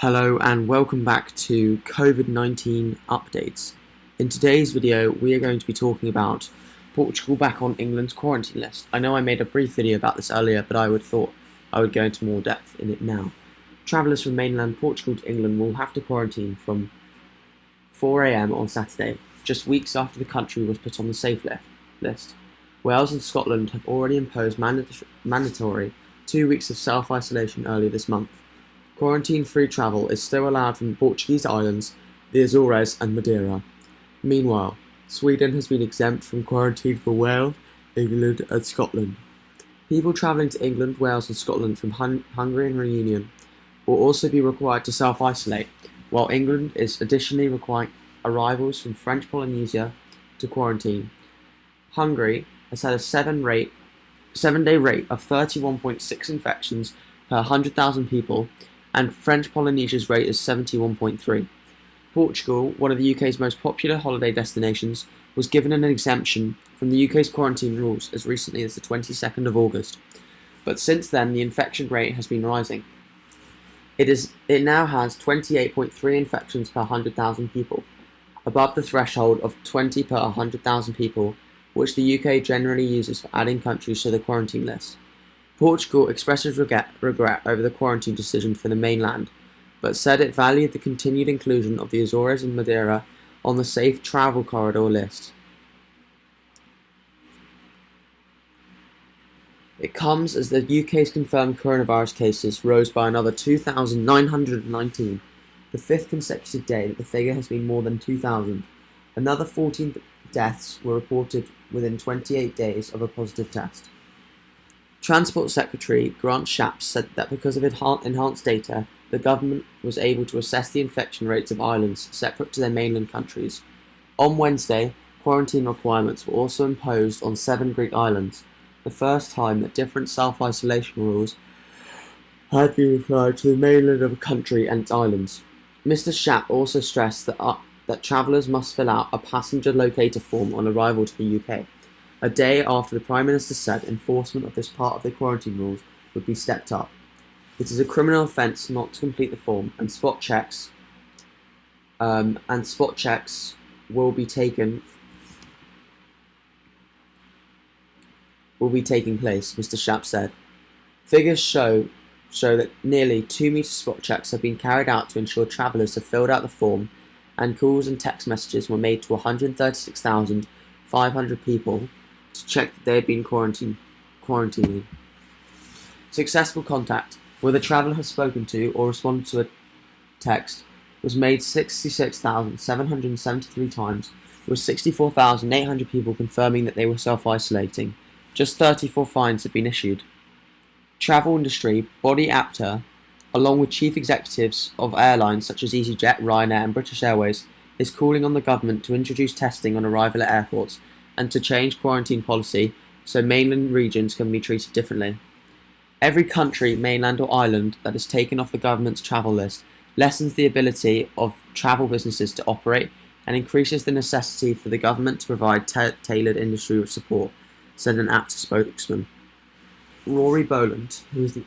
Hello and welcome back to COVID-19 updates. In today's video, we are going to be talking about Portugal back on England's quarantine list. I know I made a brief video about this earlier, but I thought I would go into more depth in it now. Travellers from mainland Portugal to England will have to quarantine from 4 AM on Saturday, just weeks after the country was put on the safe list. Wales and Scotland have already imposed mandatory 2 weeks of self-isolation earlier this month. Quarantine-free travel is still allowed from the Portuguese islands, the Azores and Madeira. Meanwhile, Sweden has been exempt from quarantine for Wales, England and Scotland. People travelling to England, Wales and Scotland from Hungary and Reunion will also be required to self-isolate, while England is additionally requiring arrivals from French Polynesia to quarantine. Hungary has had a 7-day rate of 31.6 infections per 100,000 people, and French Polynesia's rate is 71.3. Portugal, one of the UK's most popular holiday destinations, was given an exemption from the UK's quarantine rules as recently as the 22nd of August. But since then, the infection rate has been rising. It now has 28.3 infections per 100,000 people, above the threshold of 20 per 100,000 people, which the UK generally uses for adding countries to the quarantine list. Portugal expresses regret over the quarantine decision for the mainland, but said it valued the continued inclusion of the Azores and Madeira on the safe travel corridor list. It comes as the UK's confirmed coronavirus cases rose by another 2,919, the fifth consecutive day that the figure has been more than 2,000. Another 14 deaths were reported within 28 days of a positive test. Transport Secretary Grant Shapps said that because of enhanced data, the government was able to assess the infection rates of islands separate to their mainland countries. On Wednesday, quarantine requirements were also imposed on 7 Greek islands, the first time that different self-isolation rules had been applied to the mainland of a country and its islands. Mr. Shapps also stressed that travellers must fill out a passenger locator form on arrival to the UK, a day after the Prime Minister said enforcement of this part of the quarantine rules would be stepped up. It is a criminal offence not to complete the form, and spot checks will be taking place, Mr. Shapps said. Figures show that nearly 2 metre spot checks have been carried out to ensure travellers have filled out the form, and calls and text messages were made to 136,500 people to check that they had been quarantining. Successful contact, where the traveller has spoken to or responded to a text, was made 66,773 times, with 64,800 people confirming that they were self-isolating. Just 34 fines have been issued. Travel industry body APTA, along with chief executives of airlines such as EasyJet, Ryanair and British Airways, is calling on the government to introduce testing on arrival at airports and to change quarantine policy so mainland regions can be treated differently. Every country, mainland or island, that is taken off the government's travel list lessens the ability of travel businesses to operate and increases the necessity for the government to provide tailored industry support, said an APTA spokesman. Rory Boland, who is the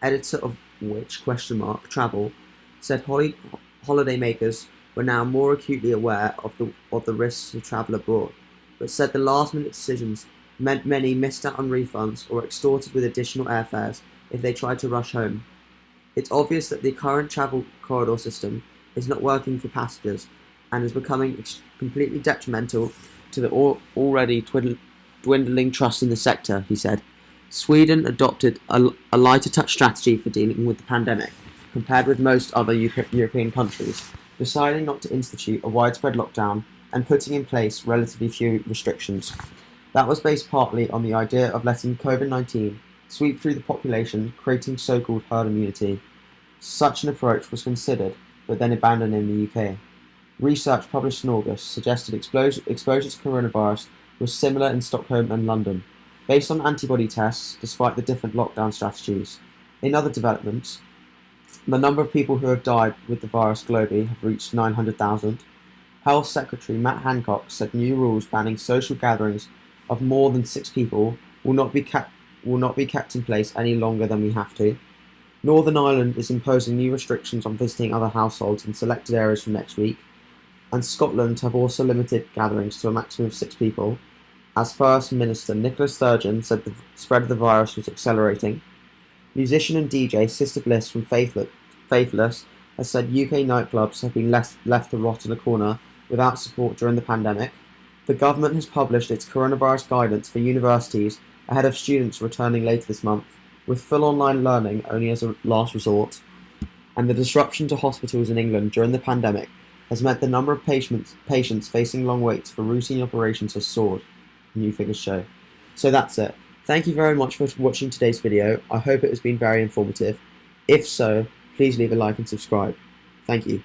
editor of Which? Travel, said holidaymakers were now more acutely aware of the risks of travel abroad, but said the last-minute decisions meant many missed out on refunds or extorted with additional airfares if they tried to rush home. It's obvious that the current travel corridor system is not working for passengers and is becoming completely detrimental to the already dwindling trust in the sector, he said. Sweden adopted a lighter touch strategy for dealing with the pandemic, compared with most other European countries, deciding not to institute a widespread lockdown and putting in place relatively few restrictions. That was based partly on the idea of letting COVID-19 sweep through the population, creating so-called herd immunity. Such an approach was considered, but then abandoned in the UK. Research published in August suggested exposure to coronavirus was similar in Stockholm and London, based on antibody tests despite the different lockdown strategies. In other developments, the number of people who have died with the virus globally have reached 900,000. Health Secretary Matt Hancock said new rules banning social gatherings of more than 6 people will not be kept in place any longer than we have to. Northern Ireland is imposing new restrictions on visiting other households in selected areas from next week, and Scotland have also limited gatherings to a maximum of 6 people, as First Minister Nicola Sturgeon said the spread of the virus was accelerating. Musician and DJ Sister Bliss from Faithless has said UK nightclubs have been left to rot in a corner without support during the pandemic. The government has published its coronavirus guidance for universities ahead of students returning later this month, with full online learning only as a last resort. And the disruption to hospitals in England during the pandemic has meant the number of patients facing long waits for routine operations has soared, new figures show. So that's it. Thank you very much for watching today's video. I hope it has been very informative. If so, please leave a like and subscribe. Thank you.